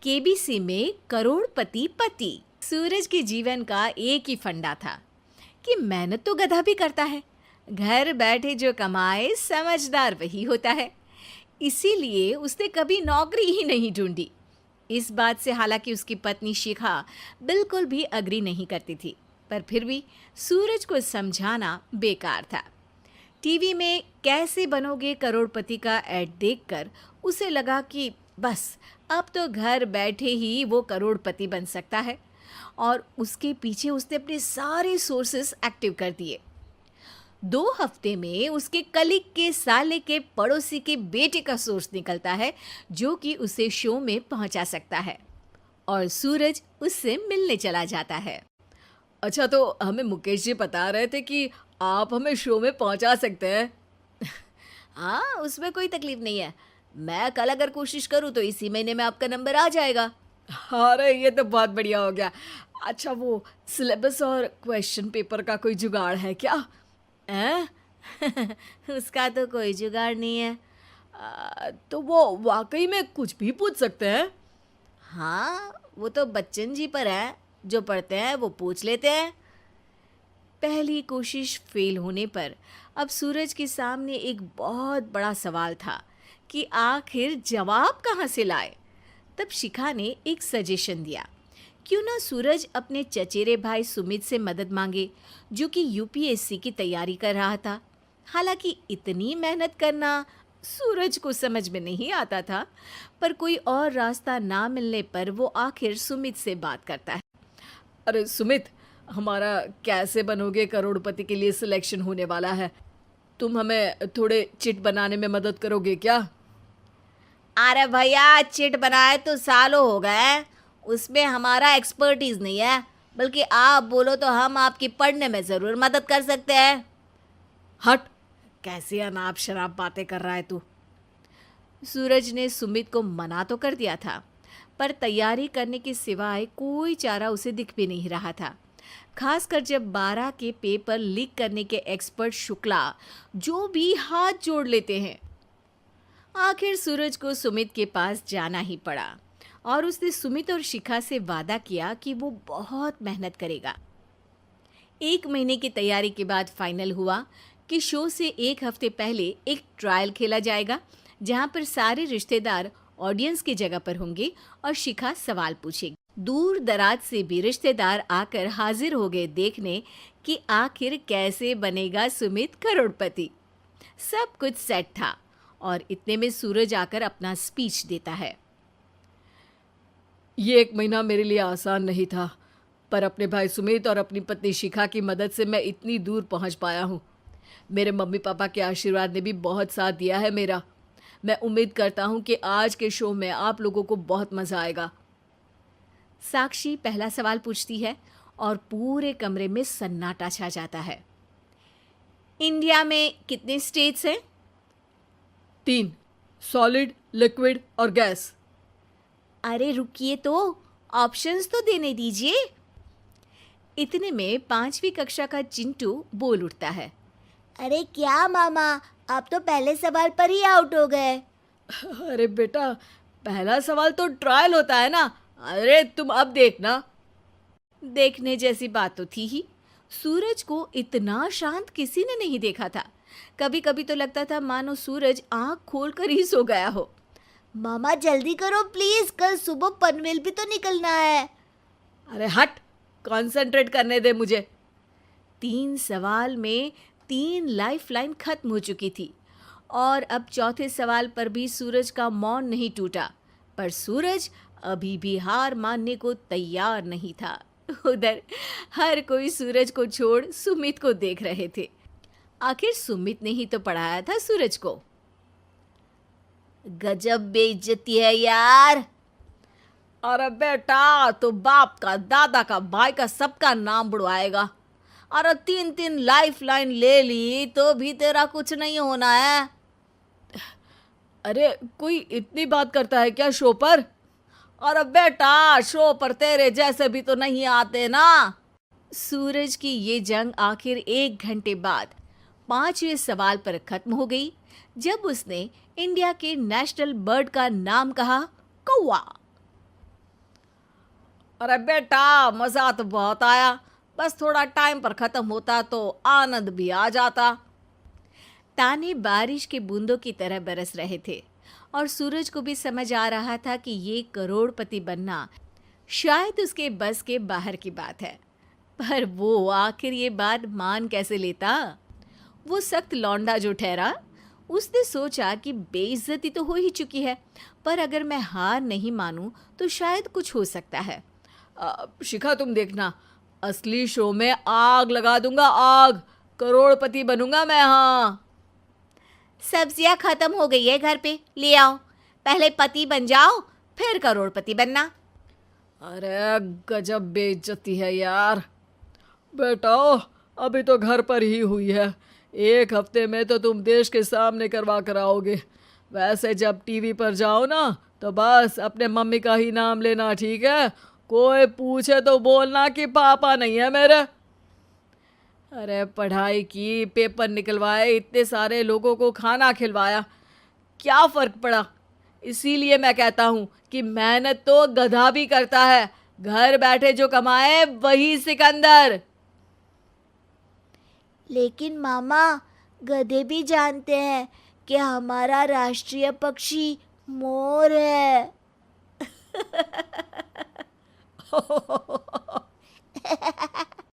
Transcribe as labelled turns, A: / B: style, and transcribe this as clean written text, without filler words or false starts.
A: KBC में करोड़पति पति। सूरज के जीवन का एक ही फंडा था कि मेहनत तो गधा भी करता है, घर बैठे जो कमाए समझदार वही होता है। इसीलिए उसने कभी नौकरी ही नहीं ढूंढी। इस बात से हालांकि उसकी पत्नी शिखा बिल्कुल भी अग्री नहीं करती थी, पर फिर भी सूरज को समझाना बेकार था। टीवी में कैसे बनोगे करोड़पति का ऐड देखकर उसे लगा कि बस अब तो घर बैठे ही वो करोड़पति बन सकता है, और उसके पीछे उसने अपने सारे सोर्सेस एक्टिव कर दिए। 2 हफ्ते में उसके कलीग के साले के पड़ोसी के बेटे का सोर्स निकलता है जो कि उसे शो में पहुंचा सकता है, और सूरज उससे मिलने चला जाता है।
B: अच्छा, तो हमें मुकेश जी बता रहे थे कि आप हमें शो में पहुंचा सकते हैं।
A: हाँ, उसमें कोई तकलीफ नहीं है। मैं कल अगर कोशिश करूँ तो इसी महीने में आपका नंबर आ जाएगा।
B: अरे ये तो बहुत बढ़िया हो गया। अच्छा, वो सिलेबस और क्वेश्चन पेपर का कोई जुगाड़ है क्या?
A: हैं? उसका तो कोई जुगाड़ नहीं है।
B: तो वो वाकई में कुछ भी पूछ सकते हैं?
A: हाँ, वो तो बच्चन जी पर है, जो पढ़ते हैं वो पूछ लेते हैं। पहली कोशिश फेल होने पर अब सूरज के सामने एक बहुत बड़ा सवाल था कि आखिर जवाब कहाँ से लाए। तब शिखा ने एक सजेशन दिया, क्यों ना सूरज अपने चचेरे भाई सुमित से मदद मांगे, जो कि यूपीएससी की तैयारी कर रहा था। हालांकि इतनी मेहनत करना सूरज को समझ में नहीं आता था, पर कोई और रास्ता ना मिलने पर वो आखिर सुमित से बात करता है।
B: अरे सुमित, हमारा कैसे बनोगे करोड़पति के लिए सिलेक्शन होने वाला है। तुम हमें थोड़े चिट बनाने में मदद करोगे क्या?
A: अरे भैया, चिट बनाए तो सालों हो गए, उसमें हमारा एक्सपर्टीज नहीं है, बल्कि आप बोलो तो हम आपकी पढ़ने में ज़रूर मदद कर सकते हैं।
B: हट, कैसी अनाप शराब बातें कर रहा है तू।
A: सूरज ने सुमित को मना तो कर दिया था, पर तैयारी करने के सिवाय कोई चारा उसे दिख भी नहीं रहा था। खासकर जब 12 के पेपर लीक करने के एक्सपर्ट शुक्ला जो भी हाथ जोड़ लेते हैं। आखिर सूरज को सुमित के पास जाना ही पड़ा, और उसने सुमित और शिखा से वादा किया कि वो बहुत मेहनत करेगा। 1 महीने की तैयारी के बाद फाइनल हुआ कि शो से 1 हफ्ते पहले एक ट्रायल खेला जाएगा, जहां पर सारे रिश्तेदार ऑडियंस की जगह पर होंगे और शिखा सवाल पूछेगी। दूर दराज से भी रिश्तेदार आकर हाजिर हो गए देखने कि आखिर कैसे बनेगा सुमित करोड़पति। सब कुछ सेट था, और इतने में सूरज आकर अपना स्पीच देता है।
B: ये 1 महीना मेरे लिए आसान नहीं था, पर अपने भाई सुमित और अपनी पत्नी शिखा की मदद से मैं इतनी दूर पहुंच पाया हूँ। मेरे मम्मी पापा के आशीर्वाद ने भी बहुत साथ दिया है मेरा। मैं उम्मीद करता हूँ कि आज के शो में आप लोगों को बहुत मज़ा आएगा।
A: साक्षी पहला सवाल पूछती है और पूरे कमरे में सन्नाटा छा जाता है। इंडिया में कितने स्टेट्स हैं?
B: 3, सॉलिड, लिक्विड और गैस।
A: अरे रुकिए, तो ऑप्शंस तो देने दीजिए। इतने में 5वीं कक्षा का चिंटू बोल उठता है।
C: अरे क्या मामा, आप तो पहले सवाल पर ही आउट हो गए।
B: अरे बेटा, पहला सवाल तो ट्रायल होता है ना। अरे तुम अब देखना।
A: देखने जैसी बात तो थी ही। सूरज को इतना शांत किसी ने नहीं देखा था। कभी कभी तो लगता था मानो सूरज आंख खोलकर ही सो गया हो।
C: मामा जल्दी करो प्लीज, कल सुबह पनवेल भी तो निकलना है।
B: अरे हट, कंसंट्रेट करने दे मुझे।
A: 3 सवाल में 3 लाइफलाइन खत्म हो चुकी थी, और अब चौथे सवाल पर भी सूरज का मौन नहीं टूटा। पर सूरज अभी भी हार मानने को तैयार नहीं था। उधर हर कोई सूरज को छोड़ सुमित को देख रहे थे। आखिर सुमित ने ही तो पढ़ाया था सूरज को।
C: गजब बेइज्जती है यार।
B: अरे बेटा, तो बाप का, दादा का, भाई का, सबका नाम बुड़वाएगा।
A: अरे 3 लाइफ लाइन ले ली तो भी तेरा कुछ नहीं होना है।
B: अरे कोई इतनी बात करता है क्या शो पर?
A: अरे बेटा, शो पर तेरे जैसे भी तो नहीं आते ना। सूरज की ये जंग आखिर 1 घंटे बाद 5वें सवाल पर खत्म हो गई, जब उसने इंडिया के नेशनल बर्ड का नाम कहा, कौवा।
B: अरे बेटा, मजा तो बहुत आया, बस थोड़ा टाइम पर खत्म होता तो आनंद भी आ जाता।
A: ताने बारिश के बूंदों की तरह बरस रहे थे और सूरज को भी समझ आ रहा था कि ये करोड़पति बनना शायद उसके बस के बाहर की बात है। पर वो आखिर ये बात मान कैसे लेता? वो सख्त लौंडा जो ठहरा, उसने सोचा कि बेइज्जती तो हो ही चुकी है, पर अगर मैं हार नहीं मानूं तो शायद कुछ हो सकता है।
B: शिखा, तुम देखना, असली शो में आग लगा दूंगा, आग, करोड़पति बनूंगा मैं। हाँ,
C: सब्जियां खत्म हो गई है घर पे, ले आओ। पहले पति बन जाओ, फिर करोड़पति बनना।
B: अरे गजब बेइज्जती है यार। बेटा, अभी तो घर पर ही हुई है, 1 हफ्ते में तो तुम देश के सामने करवा कर आओगे। वैसे जब टीवी पर जाओ ना तो बस अपने मम्मी का ही नाम लेना, ठीक है? कोई पूछे तो बोलना कि पापा नहीं है मेरे। अरे पढ़ाई की, पेपर निकलवाए, इतने सारे लोगों को खाना खिलवाया, क्या फ़र्क पड़ा? इसीलिए मैं कहता हूँ कि मेहनत तो गधा भी करता है, घर बैठे जो कमाए वही सिकंदर।
C: लेकिन मामा, गधे भी जानते हैं कि हमारा राष्ट्रीय पक्षी मोर है।